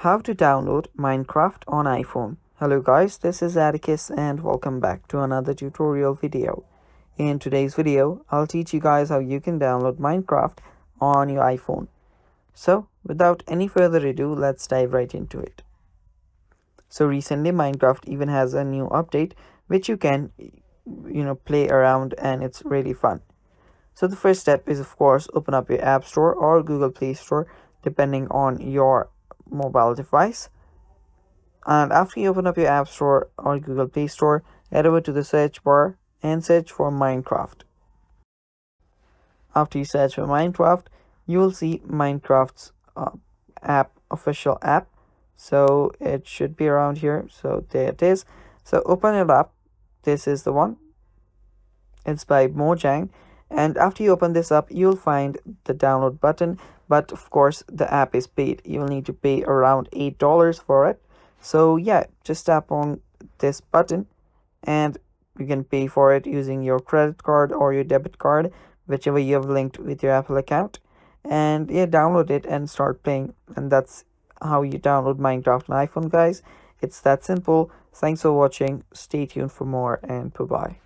How to download Minecraft on iPhone. Hello guys, this is Atticus and welcome back to another tutorial video. In today's video, I'll teach you guys how you can download Minecraft on your iPhone. So without any further ado, let's dive right into it. So recently Minecraft even has a new update which you can play around, and it's really fun. So the first step is, of course, open up your App Store or Google Play Store depending on your mobile device. And after you open up your App Store or Google Play Store, head over to the search bar and search for Minecraft. After you search for Minecraft, you will see Minecraft's official app. So it should be around here. So there it is. So open it up. This is the one. It's by Mojang. And after you open this up, you'll find the download button. But of course, the app is paid. You'll need to pay around $8 for it. So yeah, just tap on this button and you can pay for it using your credit card or your debit card, whichever you have linked with your Apple account. And yeah, download it and start playing. And that's how you download Minecraft on iPhone, guys. It's that simple. Thanks for watching. Stay tuned for more, and bye-bye.